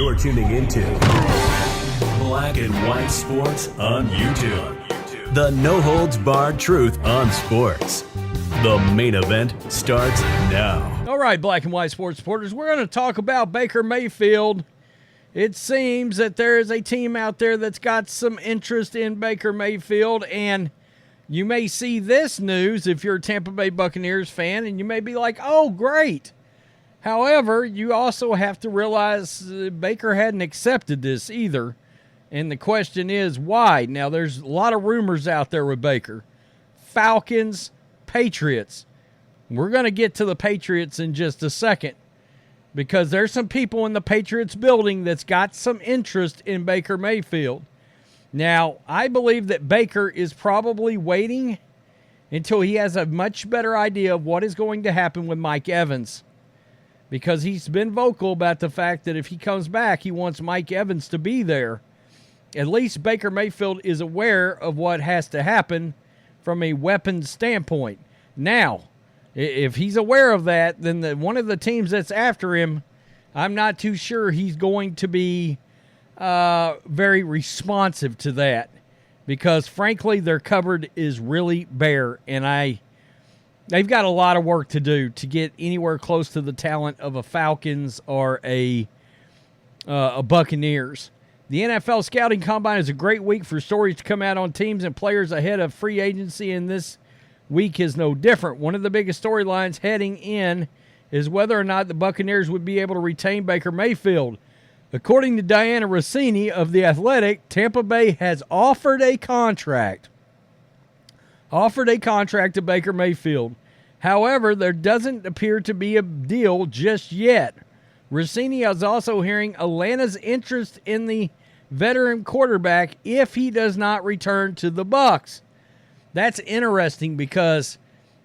You're tuning into Black and White Sports on YouTube. The no-holds-barred truth on sports. The main event starts now. All right, Black and White Sports supporters, we're going to talk about Baker Mayfield. It seems that there is a team out there that's got some interest in Baker Mayfield, and you may see this news if you're a Tampa Bay Buccaneers fan, and you may be like, oh, great. However, you also have to realize Baker hadn't accepted this either, and the question is why? Now, there's a lot of rumors out there with Baker. Falcons, Patriots. We're going to get to the Patriots in just a second because there's some people in the Patriots building that's got some interest in Baker Mayfield. Now, I believe that Baker is probably waiting until he has a much better idea of what is going to happen with Mike Evans, because he's been vocal about the fact that if he comes back, he wants Mike Evans to be there. At least Baker Mayfield is aware of what has to happen from a weapons standpoint. Now, if he's aware of that, then one of the teams that's after him, I'm not too sure he's going to be very responsive to that, because, frankly, their cupboard is really bare, and they've got a lot of work to do to get anywhere close to the talent of a Falcons or a Buccaneers. The NFL Scouting Combine is a great week for stories to come out on teams and players ahead of free agency, and this week is no different. One of the biggest storylines heading in is whether or not the Buccaneers would be able to retain Baker Mayfield. According to Diana Rossini of The Athletic, Tampa Bay has offered a contract to Baker Mayfield. However, there doesn't appear to be a deal just yet. Rossini is also hearing Atlanta's interest in the veteran quarterback if he does not return to the Bucs. That's interesting because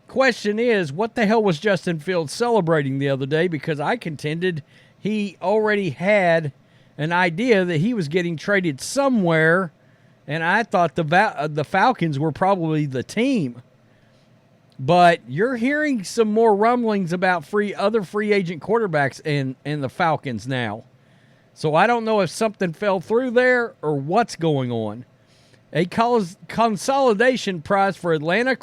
question is, what the hell was Justin Fields celebrating the other day? Because I contended he already had an idea that he was getting traded somewhere, and I thought the Falcons were probably the team. But you're hearing some more rumblings about other free agent quarterbacks and the Falcons now. So I don't know if something fell through there or what's going on. A consolidation prize for Atlanta, ?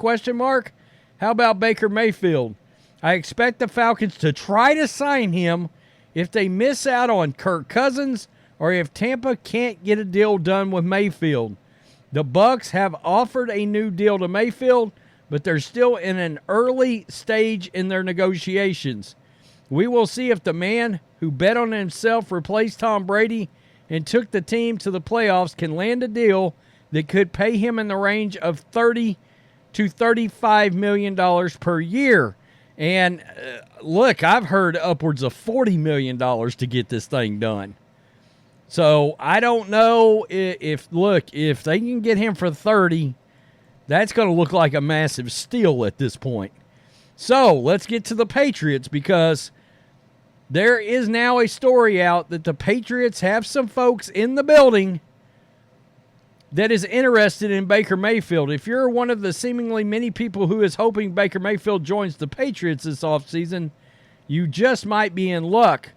How about Baker Mayfield? I expect the Falcons to try to sign him if they miss out on Kirk Cousins or if Tampa can't get a deal done with Mayfield. The Bucs have offered a new deal to Mayfield, but they're still in an early stage in their negotiations. We will see if the man who bet on himself, replaced Tom Brady, and took the team to the playoffs can land a deal that could pay him in the range of $30 to $35 million per year. And look, I've heard upwards of $40 million to get this thing done. So I don't know if they can get him for 30, that's going to look like a massive steal at this point. So let's get to the Patriots, because there is now a story out that the Patriots have some folks in the building that is interested in Baker Mayfield. If you're one of the seemingly many people who is hoping Baker Mayfield joins the Patriots this offseason, you just might be in luck.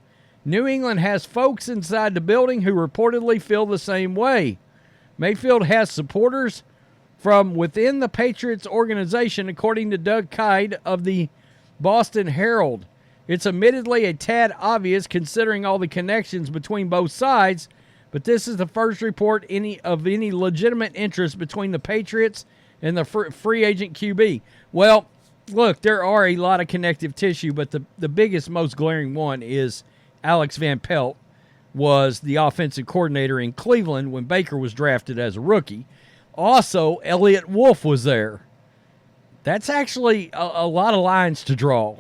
New England has folks inside the building who reportedly feel the same way. Mayfield has supporters from within the Patriots organization, according to Doug Kyed of the Boston Herald. It's admittedly a tad obvious considering all the connections between both sides, but this is the first report of any legitimate interest between the Patriots and the free agent QB. Well, look, there are a lot of connective tissue, but the biggest, most glaring one is Alex Van Pelt was the offensive coordinator in Cleveland when Baker was drafted as a rookie. Also, Elliott Wolf was there. That's actually a lot of lines to draw.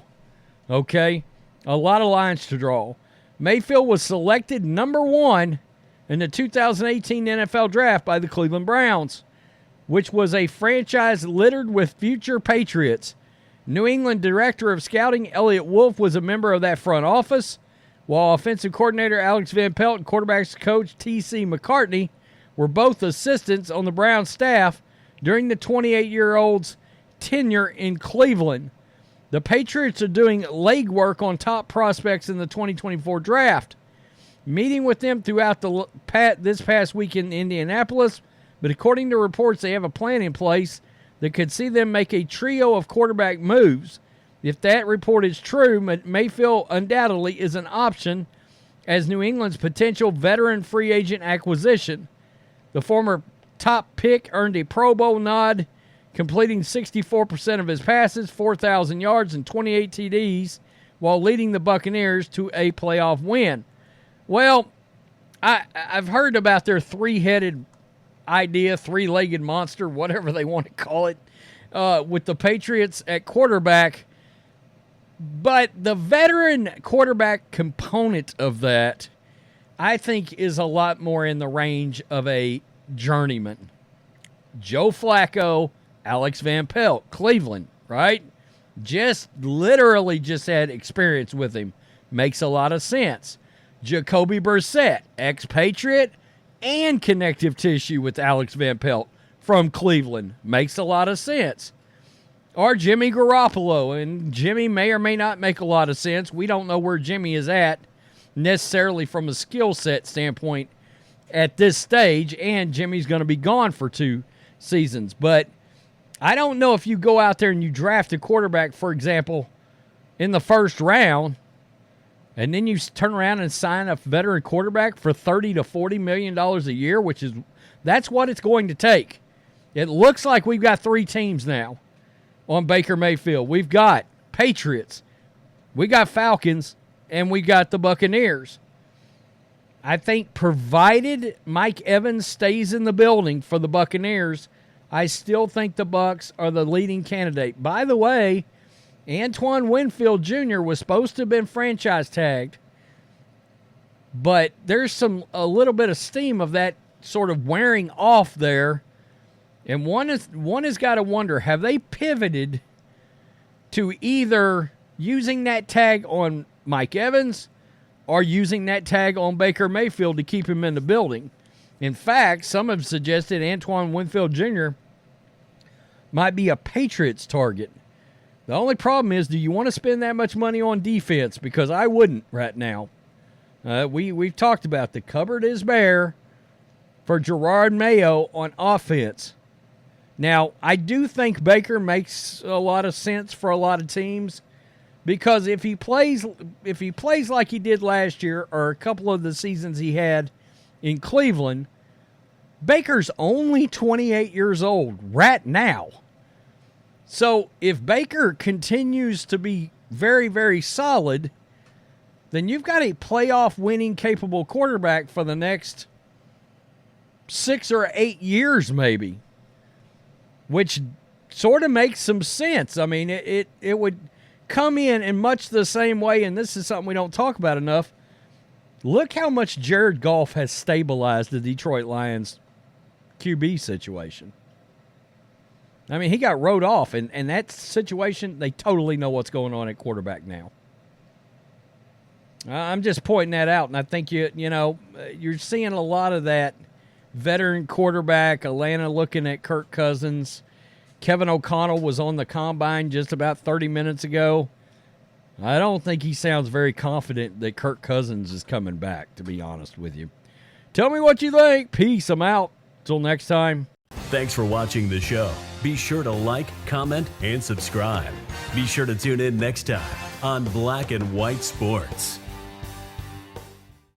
Okay? A lot of lines to draw. Mayfield was selected number 1 in the 2018 NFL Draft by the Cleveland Browns, which was a franchise littered with future Patriots. New England Director of Scouting Elliott Wolf was a member of that front office, while offensive coordinator Alex Van Pelt and quarterbacks coach T.C. McCartney were both assistants on the Browns staff during the 28-year-old's tenure in Cleveland. The Patriots are doing legwork on top prospects in the 2024 draft. meeting with them throughout this past week in Indianapolis, but according to reports, they have a plan in place that could see them make a trio of quarterback moves. If that report is true, Mayfield undoubtedly is an option as New England's potential veteran free agent acquisition. The former top pick earned a Pro Bowl nod, completing 64% of his passes, 4,000 yards, and 28 TDs, while leading the Buccaneers to a playoff win. Well, I've heard about their three-headed idea, three-legged monster, whatever they want to call it, with the Patriots at quarterback. But the veteran quarterback component of that, I think, is a lot more in the range of a journeyman. Joe Flacco, Alex Van Pelt, Cleveland, right? Literally just had experience with him. Makes a lot of sense. Jacoby Brissett, ex-Patriot and connective tissue with Alex Van Pelt from Cleveland. Makes a lot of sense. Or Jimmy Garoppolo, and Jimmy may or may not make a lot of sense. We don't know where Jimmy is at necessarily from a skill set standpoint at this stage, and Jimmy's going to be gone for 2 seasons. But I don't know if you go out there and you draft a quarterback, for example, in the first round, and then you turn around and sign a veteran quarterback for $30 to $40 million a year, that's what it's going to take. It looks like we've got 3 teams now on Baker Mayfield. We've got Patriots, we got Falcons, and we got the Buccaneers. I think provided Mike Evans stays in the building for the Buccaneers, I still think the Bucs are the leading candidate. By the way, Antoine Winfield Jr. was supposed to have been franchise tagged, but there's a little bit of steam of that sort of wearing off there. And one has got to wonder, have they pivoted to either using that tag on Mike Evans or using that tag on Baker Mayfield to keep him in the building? In fact, some have suggested Antoine Winfield Jr. might be a Patriots target. The only problem is, do you want to spend that much money on defense? Because I wouldn't right now. We've talked about the cupboard is bare for Gerard Mayo on offense. Now, I do think Baker makes a lot of sense for a lot of teams because if he plays like he did last year or a couple of the seasons he had in Cleveland, Baker's only 28 years old right now. So if Baker continues to be very, very solid, then you've got a playoff winning capable quarterback for the next 6 or 8 years maybe, which sort of makes some sense. I mean, it would come in much the same way, and this is something we don't talk about enough. Look how much Jared Goff has stabilized the Detroit Lions QB situation. I mean, he got rode off, and that situation, they totally know what's going on at quarterback now. I'm just pointing that out, and I think you're seeing a lot of that veteran quarterback. Atlanta looking at Kirk Cousins. Kevin O'Connell was on the combine just about 30 minutes ago. I don't think he sounds very confident that Kirk Cousins is coming back, to be honest with you. Tell me what you think. Peace. I'm out. Till next time. Thanks for watching the show. Be sure to like, comment, and subscribe. Be sure to tune in next time on Black and White Sports.